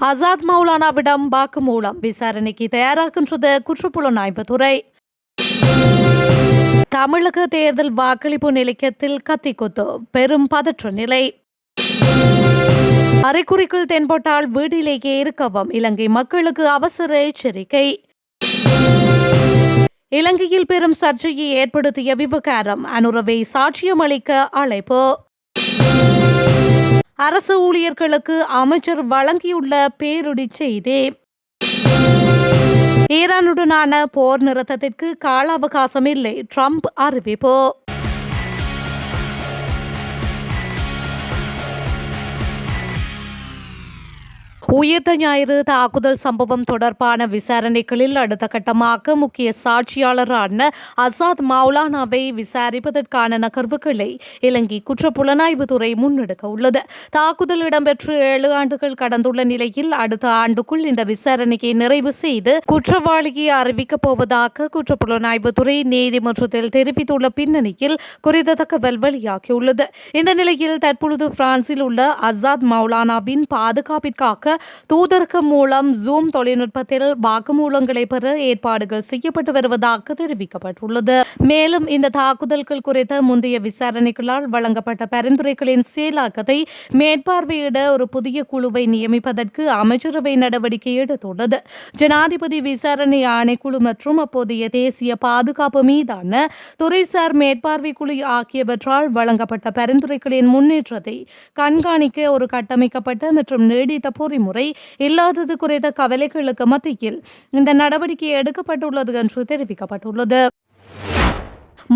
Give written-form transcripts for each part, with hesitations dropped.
ஆசாத் மௌலானாவிடம் வாக்குமூலம் விசாரணைக்கு தயாராகின்றது குற்றப்புலனாய்வுத்துறை. தமிழக தேர்தல் வாக்களிப்பு நிலையத்தில் கத்திக்குத்து, பெரும் பதற்ற நிலை. அறிகுறிகள் தென்பட்டால் வீட்டிலேயே இருக்கவும் இலங்கை மக்களுக்கு அவசர எச்சரிக்கை. இலங்கையில் பெரும் சர்ச்சையை ஏற்படுத்திய விவகாரம், அனுரவை சாட்சியம் அளிக்க அழைப்பு. அரசு ஊழியர்களுக்கு அமைச்சர் வழங்கியுள்ள பேரிடி செய்தி. ஈரானுடனான போர் நிறுத்தத்திற்கு கால அவகாசம் இல்லை, ட்ரம்ப் அறிவிப்பு. உயிர்த்த ஞாயிறு தாக்குதல் சம்பவம் தொடர்பான விசாரணைகளில் அடுத்த கட்டமாக முக்கிய சாட்சியாளரான ஆசாத் மௌலானாவை விசாரிப்பதற்கான நகர்வுகளை இலங்கை குற்றப்புலனாய்வுத்துறை முன்னெடுக்க உள்ளது. தாக்குதல் இடம்பெற்று 7 ஆண்டுகள் கடந்துள்ள நிலையில் அடுத்த ஆண்டுக்குள் இந்த விசாரணையை நிறைவு செய்து குற்றவாளியை அறிவிக்கப் போவதாக குற்றப்புலனாய்வுத்துறை நீதிமன்றத்தில் தெரிவித்துள்ள பின்னணியில் குறித்த தகவல் வெளியாகியுள்ளது. இந்த நிலையில் தற்பொழுது பிரான்சில் உள்ள ஆசாத் மௌலானாவின் பாதுகாப்பிற்காக தூதரகம் மூலம் ஜூம் தொழில்நுட்பத்தில் வாக்குமூலங்களை பெற ஏற்பாடுகள் செய்யப்பட்டு வருவதாக தெரிவிக்கப்பட்டுள்ளது. மேலும் இந்த தாக்குதல்கள் குறித்த முந்தைய விசாரணைகளால் வழங்கப்பட்ட பரிந்துரைகளின் செயலாக்கத்தை மேற்பார்வையிட ஒரு புதிய குழுவை நியமிப்பதற்கு அமைச்சரவை நடவடிக்கை எடுத்துள்ளது. ஜனாதிபதி விசாரணை ஆணைக்குழு மற்றும் அப்போதைய தேசிய பாதுகாப்பு மீதான துறைசார் மேற்பார்வை குழு ஆகியவற்றால் வழங்கப்பட்ட பரிந்துரைகளின் முன்னேற்றத்தை கண்காணிக்க ஒரு கட்டமைக்கப்பட்ட மற்றும் நீடித்த பொறிமுறை இல்லாதது குறித்த கவலைகளுக்கு மத்தியில் இந்த நடவடிக்கை எடுக்கப்பட்டுள்ளது என்று தெரிவிக்கப்பட்டுள்ளது.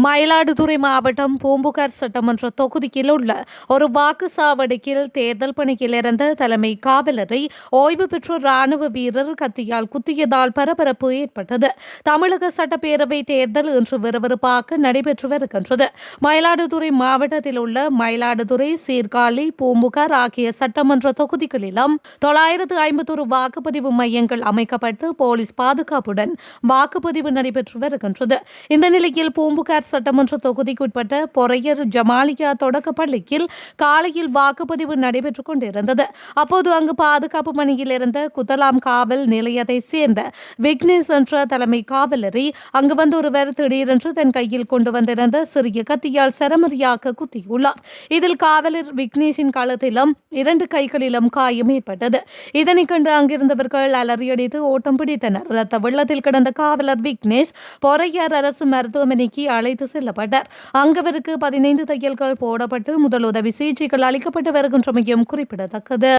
மயிலாடுதுறை மாவட்டம் பூம்புகார் சட்டமன்ற தொகுதியில் உள்ள ஒரு வாக்குச்சாவடியில் தேர்தல் பணியில் இருந்த தலைமை காவலரை ஓய்வு பெற்ற ராணுவ வீரர் கத்தியால் குத்தியதால் பரபரப்பு ஏற்பட்டது. தமிழக சட்டப்பேரவை தேர்தல் இன்று விறுவிறுப்பாக நடைபெற்று வருகின்றது. மயிலாடுதுறை மாவட்டத்தில் உள்ள மயிலாடுதுறை, சீர்காழி, பூம்புகார் ஆகிய சட்டமன்ற தொகுதிகளிலும் 951 வாக்குப்பதிவு மையங்கள் அமைக்கப்பட்டு போலீஸ் பாதுகாப்புடன் வாக்குப்பதிவு நடைபெற்று வருகின்றது. இந்த நிலையில் பூம்புகார் சட்டமன்ற தொகுதிக்குட்பட்ட பொறையர் ஜமாலியா தொடக்க பள்ளியில் காலையில் வாக்குப்பதிவு நடைபெற்றுக் கொண்டிருந்தது. அப்போது அங்கு பாதுகாப்பு பணியில் இருந்த குத்தலாம் காவல் நிலையத்தை சேர்ந்த விக்னேஷ் என்ற தலைமை காவலரை அங்கு வந்த ஒருவர் திடீரென்று தன் கையில் கொண்டு வந்திருந்த சிறிய கத்தியால் சரமரியாக குத்தியுள்ளார். இதில் காவலர் விக்னேஷின் கழுத்திலும் 2 கைகளிலும் காயம் ஏற்பட்டது. இதனை கண்டு அங்கிருந்தவர்கள் அலறியடித்து ஓட்டம் பிடித்தனர். இரத்த வெள்ளத்தில் கிடந்த காவலர் விக்னேஷ் பொறையார் அரசு மருத்துவமனைக்கு அழைத்து செல்லப்பட்டார். அங்கவருக்கு 15 தையல்கள் போடப்பட்டு முதலுதவி சிகிச்சைகள் அளிக்கப்பட்டு வருகின்றமையும் குறிப்பிடத்தக்கது.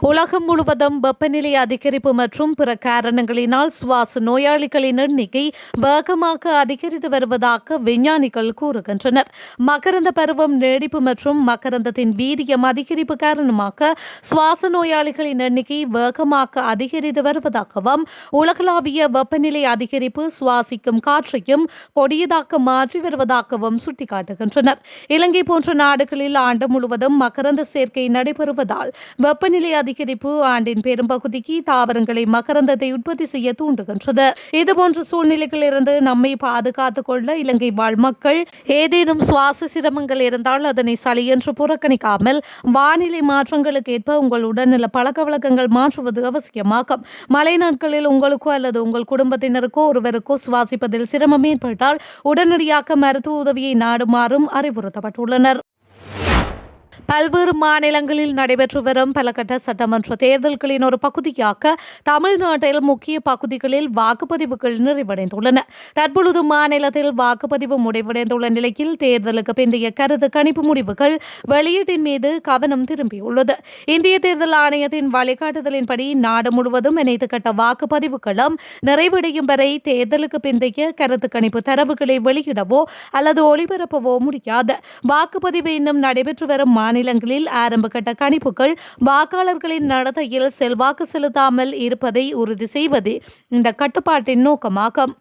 உலகம் முழுவதும் வெப்பநிலை அதிகரிப்பு மற்றும் பிற காரணங்களினால் சுவாச நோயாளிகளின் எண்ணிக்கை வேகமாக அதிகரித்து வருவதாக விஞ்ஞானிகள் கூறுகின்றனர். மகரந்த பருவம் நீடிப்பு மற்றும் மகரந்தத்தின் வீரியம் அதிகரிப்பு காரணமாக சுவாச நோயாளிகளின் எண்ணிக்கை வேகமாக அதிகரித்து வருவதாகவும் உலகளாவிய வெப்பநிலை அதிகரிப்பு சுவாசிக்கும் காற்றையும் கொடியதாக மாற்றி வருவதாகவும் சுட்டிக்காட்டுகின்றனர். இலங்கை போன்ற நாடுகளில் ஆண்டு முழுவதும் மகரந்த சேர்க்கை நடைபெறுவதால் வெப்பநிலை அதிகரிப்பு ஆண்டின் பெரும்பகுதிக்கு தாவரங்களை மகரந்தத்தை உற்பத்தி செய்ய தூண்டுகின்றது. இதுபோன்ற சூழ்நிலைகளிலிருந்து நம்மை பாதுகாத்துக் கொள்ள இலங்கை வாழ் மக்கள் ஏதேனும் சுவாச சிரமங்கள் இருந்தால் அதனை சளி என்று புறக்கணிக்காமல் வானிலை மாற்றங்களுக்கு ஏற்ப உங்கள் உடல்நல பழக்க வழக்கங்கள் மாற்றுவது அவசியமாகும். மழை நாட்களில் உங்களுக்கோ அல்லது உங்கள் குடும்பத்தினருக்கோ ஒருவருக்கோ சுவாசிப்பதில் சிரமம் ஏற்பட்டால் உடனடியாக மருத்துவ உதவியை நாடுமாறும் அறிவுறுத்தப்பட்டுள்ளனர். பல்வேறு மாநிலங்களில் நடைபெற்று வரும் பல கட்ட சட்டமன்ற தேர்தல்களின் ஒரு பகுதியாக தமிழ்நாட்டில் முக்கிய பகுதிகளில் வாக்குப்பதிவுகள் நிறைவடைந்துள்ளன. தற்பொழுது மாநிலத்தில் வாக்குப்பதிவு முடிவடைந்துள்ள நிலையில் தேர்தலுக்கு பிந்தைய கருத்து கணிப்பு முடிவுகள் வெளியீட்டின் மீது கவனம் திரும்பியுள்ளது. இந்திய தேர்தல் ஆணையத்தின் வழிகாட்டுதலின்படி நாடு முழுவதும் அனைத்து கட்ட வாக்குப்பதிவுகளும் நிறைவடையும் வரை தேர்தலுக்கு பிந்தைய கருத்து கணிப்பு தரவுகளை வெளியிடவோ அல்லது ஒளிபரப்பவோ முடியாது. வாக்குப்பதிவு இன்னும் நடைபெற்று வரும் மாநிலங்களில் ஆரம்பகட்ட கணிப்புகள் வாக்காளர்களின் நடத்தையில் செல்வாக்கு செலுத்தாமல் இருப்பதை உறுதி செய்வது இந்த கட்டுப்பாட்டின் நோக்கமாகும்.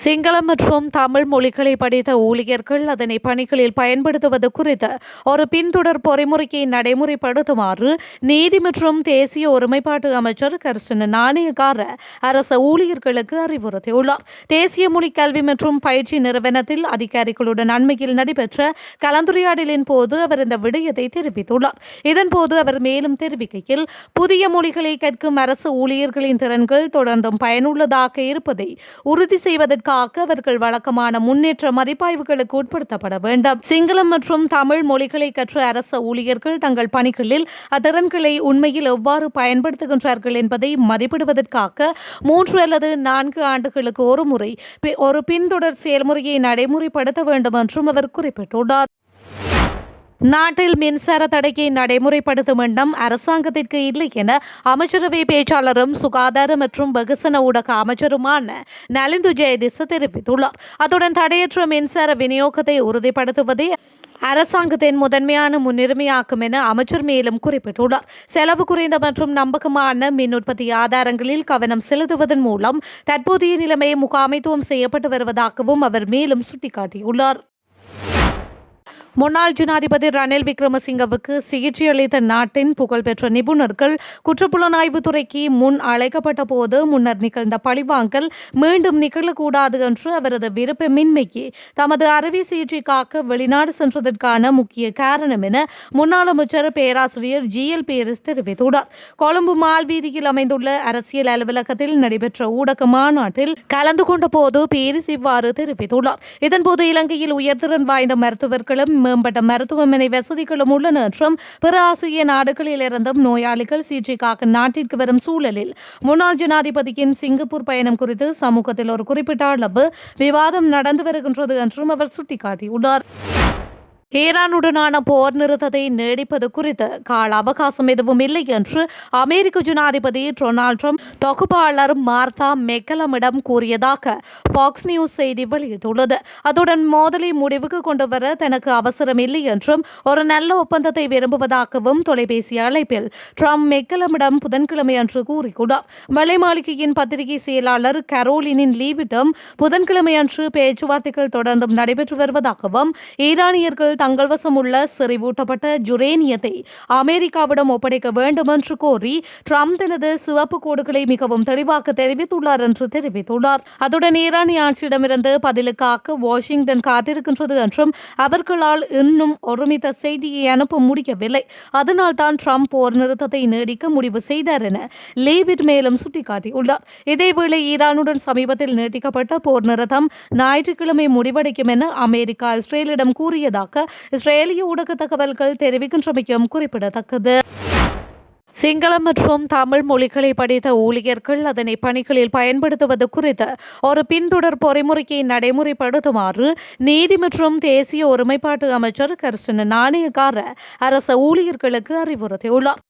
சிங்களம் மற்றும் தமிழ் மொழிகளை படித்த ஊழியர்கள் அதனை பணிகளில் பயன்படுத்துவது குறித்து ஒரு பின்தொடர் பொறிமுறையை நடைமுறைப்படுத்துமாறு நீதி மற்றும் தேசிய ஒருமைப்பாட்டு அமைச்சர் கர்ஷன நாணயக்கார அரச ஊழியர்களுக்கு அறிவுறுத்தியுள்ளார். தேசிய மொழி கல்வி மற்றும் பயிற்சி நிறுவனத்தில் அதிகாரிகளுடன் அண்மையில் நடைபெற்ற கலந்துரையாடலின் போது அவர் இந்த விடயத்தை தெரிவித்துள்ளார். இதன்போது அவர் மேலும் தெரிவிக்கையில், புதிய மொழிகளை கற்கும் அரசு ஊழியர்களின் திறன்கள் தொடர்ந்தும் பயனுள்ளதாக இருப்பதை உறுதி செய்வதற்கு அவர்கள் வழக்கமான முன்னேற்ற மதிப்பாய்வுகளுக்கு உட்படுத்தப்பட வேண்டும். சிங்களம் மற்றும் தமிழ் மொழிகளை கற்ற அரச ஊழியர்கள் தங்கள் பணிகளில் அத்திறன்களை உண்மையில் எவ்வாறு பயன்படுத்துகின்றார்கள் என்பதை மதிப்பிடுவதற்காக 3 அல்லது 4 ஆண்டுகளுக்கு ஒரு முறை ஒரு பின்தொடர் செயல்முறையை நடைமுறைப்படுத்த வேண்டும் என்றும் அவர் குறிப்பிட்டுள்ளார். நாட்டில் மின்சார தடையை நடைமுறைப்படுத்தும் எண்ணம் அரசாங்கத்திற்கு இல்லை என அமைச்சரவை பேச்சாளரும் சுகாதார மற்றும் வெகுசன ஊடக அமைச்சருமான நலிந்து ஜெயதிச தெரிவித்துள்ளார். அத்துடன் தடையற்ற மின்சார விநியோகத்தை உறுதிப்படுத்துவதே அரசாங்கத்தின் முதன்மையான முன்னுரிமையாக்கும் என அமைச்சர் மேலும் குறிப்பிட்டுள்ளார். செலவு குறைந்த மற்றும் நம்பகமான மின் உற்பத்தி ஆதாரங்களில் கவனம் செலுத்துவதன் மூலம் தற்போதைய நிலைமை முகாமைத்துவம் செய்யப்பட்டு வருவதாகவும் அவர் மேலும் சுட்டிக்காட்டியுள்ளார். முன்னாள் ஜனாதிபதி ரணில் விக்ரமசிங்கவுக்கு சிகிச்சை அளித்த நாட்டின் புகழ்பெற்ற நிபுணர்கள் குற்றப்புலனாய்வு துறைக்கு முன் அழைக்கப்பட்ட போது முன்னர் நிகழ்ந்த பழிவாங்கல் மீண்டும் நிகழக்கூடாது என்று அவரது விருப்பமின்மைக்கு தமது அறுவை சிகிச்சைக்காக வெளிநாடு சென்றதற்கான முக்கிய காரணம் என முன்னாள் அமைச்சர் பேராசிரியர் GL பேரிஸ் தெரிவித்துள்ளார். கொழும்பு மால்வீதியில் அமைந்துள்ள அரசியல் அலுவலகத்தில் நடைபெற்ற ஊடக மாநாட்டில் கலந்து கொண்ட போது பேரிஸ் இவ்வாறு தெரிவித்துள்ளார். இதன்போது இலங்கையில் உயர்திறன் வாய்ந்த மருத்துவர்களும் மேம்பட்ட மருத்துவமனை வசதிகளும் உள்ளன என்றும் பிற ஆசிய நாடுகளில் இருந்தும் நோயாளிகள் சிகிச்சைக்காக நாட்டிற்கு வரும் சூழலில் முன்னாள் ஜனாதிபதியின் சிங்கப்பூர் பயணம் குறித்து சமூகத்தில் ஒரு குறிப்பிட்ட அளவு விவாதம் நடந்து வருகின்றது என்றும் அவர் சுட்டிக்காட்டியுள்ளார். ஈரானுடனான போர் நிறுத்தத்தை நீடிப்பது குறித்து கால அவகாசம் எதுவும் இல்லை என்று அமெரிக்க ஜனாதிபதி டொனால்ட் ட்ரம்ப் தொகுப்பாளர் மார்த்தா மெக்கலமிடம் கூறியதாக ஃபாக்ஸ் நியூஸ் செய்தி வெளியிட்டுள்ளது. அத்துடன் மோதலை முடிவுக்கு கொண்டுவர தனக்கு அவசரம் இல்லை என்றும் ஒரு நல்ல ஒப்பந்தத்தை விரும்புவதாகவும் தொலைபேசி அழைப்பில் ட்ரம்ப் மெக்கலமிடம் புதன்கிழமை அன்று கூறியுள்ளார். வெள்ளை மாளிகையின் பத்திரிகை செயலாளர் கரோலினின் லீவிடம் புதன்கிழமை அன்று பேச்சுவார்த்தைகள் தொடர்ந்தும் நடைபெற்று வருவதாகவும் ஈரானியர்கள் தங்கள் வசம் உள்ள செறிவூட்டப்பட்ட யுரேனியத்தை அமெரிக்காவிடம் ஒப்படைக்க வேண்டும் என்று கோரி ட்ரம்ப் தனது சிவப்பு கோடுகளை மிகவும் தெளிவாக தெரிவித்துள்ளார் என்று தெரிவித்துள்ளார். அதுடன் ஈரானிய ஆட்சியிடமிருந்து பதிலுக்காக வாஷிங்டன் காத்திருக்கின்றது என்றும் அவர்களால் இன்னும் ஒருமித்த செய்தியை அனுப்ப முடியவில்லை, அதனால் தான் ட்ரம்ப் போர் நிறுத்தத்தை நீடிக்க முடிவு செய்தார் என லீவிட் மேலும் சுட்டிக்காட்டியுள்ளார். இதேவேளை ஈரானுடன் சமீபத்தில் நீட்டிக்கப்பட்ட போர் நிறுத்தம் ஞாயிற்றுக்கிழமை முடிவடைக்கும் என அமெரிக்கா இஸ்ரேலிடம் கூறியதாக இஸ்ரேலிய ஊடக தகவல்கள் தெரிவிக்கின்றமையும் குறிப்பிடத்தக்கது. சிங்களம் மற்றும் தமிழ் மொழிகளை படித்த ஊழியர்கள் அதனை பணிகளில் பயன்படுத்துவது குறித்து ஒரு பின்தொடர் பொறிமுறையை நடைமுறைப்படுத்துமாறு நீதி மற்றும் தேசிய ஒருமைப்பாட்டு அமைச்சர் கர்ஷன நாணயக்கார அரச ஊழியர்களுக்கு அறிவுறுத்தியுள்ளார்.